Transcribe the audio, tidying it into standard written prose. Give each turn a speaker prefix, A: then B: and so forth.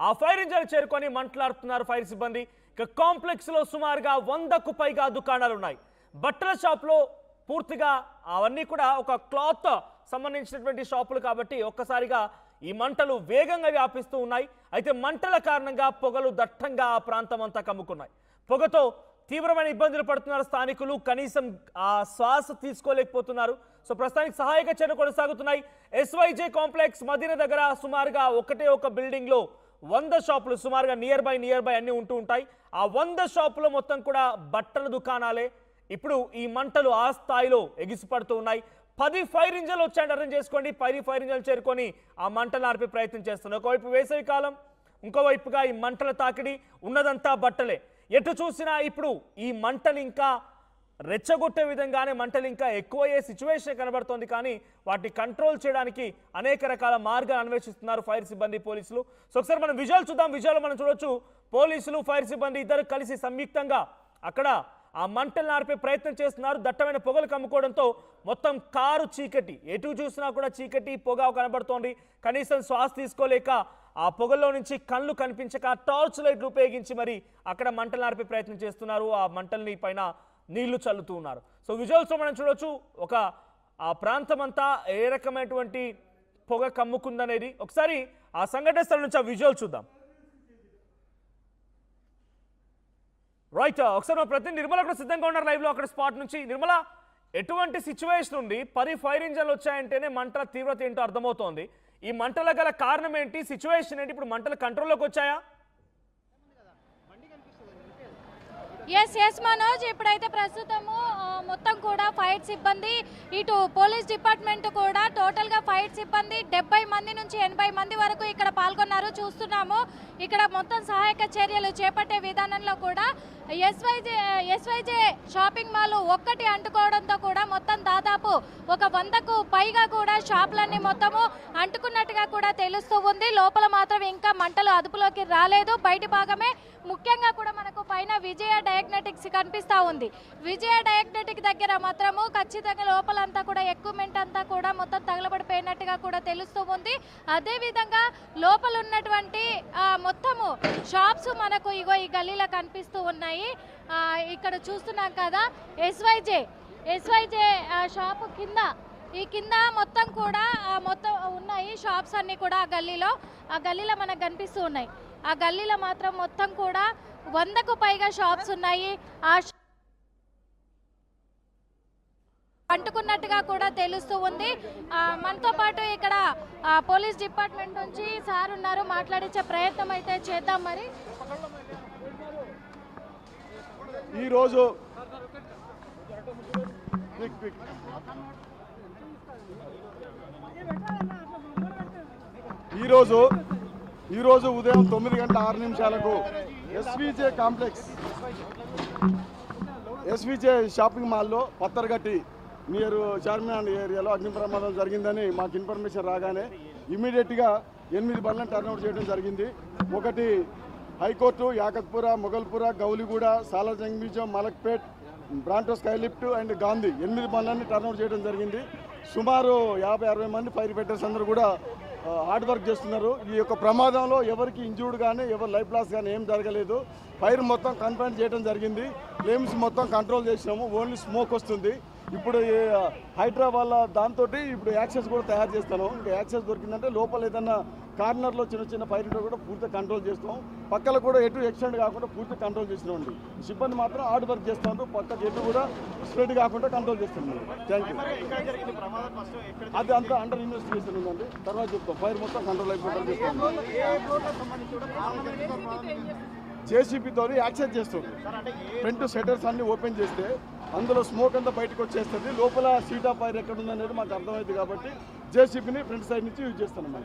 A: ఆ fire engine చేరుకొని మంటలాడుతున్నారు fire సిబ్బంది. ఇక కాంప్లెక్స్ లో సుమారుగా 100కు పైగా దుకాణాలు ఉన్నాయి. బట్టల షాప్ లో పూర్తిగా అవన్నీ కూడా ఒక క్లాత్ సంబంధించినటువంటి షాపులు కాబట్టి ఒక్కసారిగా ఈ మంటలు వేగంగా వ్యాపిస్తూ ఉన్నాయి. అయితే మంటల కారణంగా పొగలు దట్టంగా ఆ ప్రాంతం అంతా కమ్ముకున్నాయి. పొగతో తీవ్రమైన ఇబ్బందులు పడుతున్నారు స్థానికులు. కనీసం ఆ శ్వాస తీసుకోలేకపోతున్నారు. సో ప్రస్తుతానికి సహాయక చర్యలు కొనసాగుతున్నాయి. ఎస్వైజే కాంప్లెక్స్ మదీనా దగ్గర సుమారుగా ఒక బిల్డింగ్ లో 100 షాపులు సుమారుగా నియర్ బై అన్ని ఉంటూ ఉంటాయి. ఆ 100 షాపులో మొత్తం కూడా బట్టల దుకాణాలే. ఇప్పుడు ఈ మంటలు ఆ స్థాయిలో ఎగిసిపడుతూ ఉన్నాయి. 10 ఫైర్ ఇంజన్లు వచ్చాయని అర్థం చేసుకోండి. 10 ఫైర్ ఇంజన్లు చేరుకొని ఆ మంటలు ఆర్పే ప్రయత్నం చేస్తున్నారు. ఒకవైపు వేసవి కాలం, ఇంకోవైపుగా ఈ మంటల తాకిడి, ఉన్నదంతా బట్టలే. ఎటు చూసినా ఇప్పుడు ఈ మంటలు ఇంకా రెచ్చగొట్టే విధంగానే మంటలు ఇంకా ఎక్కువయ్యే సిచ్యువేషన్ కనబడుతోంది. కానీ వాటిని కంట్రోల్ చేయడానికి అనేక రకాల మార్గాలు అన్వేషిస్తున్నారు ఫైర్ సిబ్బంది, పోలీసులు. సో ఒకసారి మనం విజువల్ చూద్దాం. విజువల్ మనం చూడొచ్చు. పోలీసులు, ఫైర్ సిబ్బంది ఇద్దరు కలిసి సంయుక్తంగా అక్కడ ఆ మంటలను ఆర్పే ప్రయత్నం చేస్తున్నారు. దట్టమైన పొగలు కమ్ముకోవడంతో మొత్తం కారు చీకటి, ఎటు చూసినా కూడా చీకటి పొగ కనబడుతోంది. కనీసం శ్వాస తీసుకోలేక ఆ పొగల్లో నుంచి కళ్ళు కనిపించక టార్చ్ లైట్లు ఉపయోగించి మరి అక్కడ మంటలను ఆర్పే ప్రయత్నం చేస్తున్నారు. ఆ మంటల్ని పైన నీళ్లు చల్లుతూ ఉన్నారు. సో విజువల్స్లో మనం చూడొచ్చు ఒక ఆ ప్రాంతం అంతా ఏ రకమైనటువంటి పొగ కమ్ముకుందనేది. ఒకసారి ఆ సంఘటన స్థలం నుంచి ఆ విజువల్ చూద్దాం. రైట్, ఒకసారి మా ప్రతి నిర్మల కూడా సిద్ధంగా ఉన్నారు లైవ్ లో అక్కడ స్పాట్ నుంచి. నిర్మల, ఎటువంటి సిచ్యువేషన్ ఉంది? 10 ఫైర్ ఇంజన్లు వచ్చాయంటేనే మంటల తీవ్రత ఏంటో అర్థమవుతోంది. ఈ మంటల గల కారణం ఏంటి, సిచ్యువేషన్ ఏంటి? ఇప్పుడు మంటలు కంట్రోల్లోకి వచ్చాయా?
B: ఎస్ మనోజ్, ఇప్పుడైతే ప్రస్తుతము మొత్తం కూడా ఫైర్ సిబ్బంది, ఇటు పోలీస్ డిపార్ట్మెంట్ కూడా టోటల్గా ఫైర్ సిబ్బంది 70 మంది నుంచి 80 మంది వరకు ఇక్కడ పాల్గొన్నారు. చూస్తున్నాము ఇక్కడ మొత్తం సహాయక చర్యలు చేపట్టే విధానంలో కూడా ఎస్వైజే షాపింగ్ మాల్ ఒక్కటి అంటుకోవడంతో కూడా మొత్తం దాదాపు ఒక 100కు పైగా కూడా షాపులన్నీ మొత్తము అంటుకున్నట్టుగా కూడా తెలుస్తూ ఉంది. లోపల మాత్రం ఇంకా మంటలు అదుపులోకి రాలేదు. బయటి భాగమే ముఖ్యంగా కూడా మనకు పైన విజయ డయాగ్నోటిక్స్ కనిపిస్తూ ఉంది. విజయ డయాగ్నోటిక్ దగ్గర మాత్రము ఖచ్చితంగా లోపలంతా కూడా ఎక్విప్మెంట్ అంతా కూడా మొత్తం తగలబడిపోయినట్టుగా కూడా తెలుస్తూ ఉంది. అదేవిధంగా లోపల ఉన్నటువంటి మొత్తము షాప్స్ మనకు ఇగో ఈ గల్లీలో కనిపిస్తూ ఉన్నాయి. ఇక్కడ చూస్తున్నాం కదా ఎస్వైజే షాపు కింద మొత్తం కూడా మొత్తం ఉన్నాయి షాప్స్ అన్నీ కూడా ఆ గల్లీలో మనకు కనిపిస్తూ ఉన్నాయి. ఆ గల్లీలో మాత్రం మొత్తం కూడా 100కు పైగా షాప్స్ ఉన్నాయి. ఆ అంటుకున్నట్టుగా కూడా తెలుస్తూ ఉంది. మనతో పాటు ఇక్కడ పోలీస్ డిపార్ట్మెంట్ నుంచి సార్ ఉన్నారు, మాట్లాడించే ప్రయత్నం అయితే చేద్దాం. మరి
C: ఈరోజు ఉదయం 9:06 ఎస్వీజే కాంప్లెక్స్ ఎస్వీజే షాపింగ్ మాల్లో పత్తర్గట్టి నియర్ చార్మినార్ ఏరియాలో అగ్ని ప్రమాదం జరిగిందని మాకు ఇన్ఫర్మేషన్ రాగానే ఇమీడియట్గా 8 బండ్లను టర్న్అవుట్ చేయడం జరిగింది. ఒకటి high court, Yakutpura, Mogalpura, Gowliguda, Salarjung museum, Malakpet, Bronto skylift and Gandhi 8 బండ్లని టర్న్అవుట్ చేయడం జరిగింది. సుమారు 50-60 మంది ఫైర్ ఫైటర్స్ అందరూ కూడా హార్డ్ వర్క్ చేస్తున్నారు. ఈ యొక్క ప్రమాదంలో ఎవరికి ఇంజూర్డ్ కానీ ఎవరు లైఫ్ లాస్ కానీ ఏం జరగలేదు. ఫైర్ మొత్తం కన్ఫైన్ చేయడం జరిగింది. ఫ్లేమ్స్ మొత్తం కంట్రోల్ చేసినాము. ఓన్లీ స్మోక్ వస్తుంది. ఇప్పుడు హైడ్రా వల్ల దాంతో ఇప్పుడు యాక్సెస్ కూడా తయారు చేస్తాను. ఇంకా యాక్సెస్ దొరికిందంటే లోపల ఏదన్నా కార్నర్లో చిన్న ఫైర్ ఉంటే కూడా పూర్తిగా కంట్రోల్ చేస్తాం. పక్కల కూడా ఎటు ఎక్స్టెండ్ కాకుండా పూర్తిగా కంట్రోల్ చేసినామండి. సిబ్బంది మాత్రం హార్డ్ వర్క్ చేస్తాను. పక్కకి ఎటు కూడా స్ప్రెడ్ కాకుండా కంట్రోల్ చేస్తున్నాం. Thank you. అది అంతా అండర్ ఇన్వెస్టిగేషన్ ఉందండి. తర్వాత చెప్తాం. ఫైర్ మొత్తం కంట్రోల్ అయిపోయి జేసీబీతో యాక్సెస్ చేస్తుంది. ఫ్రంట్ షట్టర్స్ అన్ని ఓపెన్ చేస్తే అందులో స్మోక్ అంతా బయటకు వచ్చేస్తుంది. లోపల సీట్ ఆఫ్ ఫైర్ ఎక్కడ ఉందనేది మాకు అర్థమైంది కాబట్టి జేసీబీని ఫ్రంట్ సైడ్ నుంచి యూజ్ చేస్తున్నాం.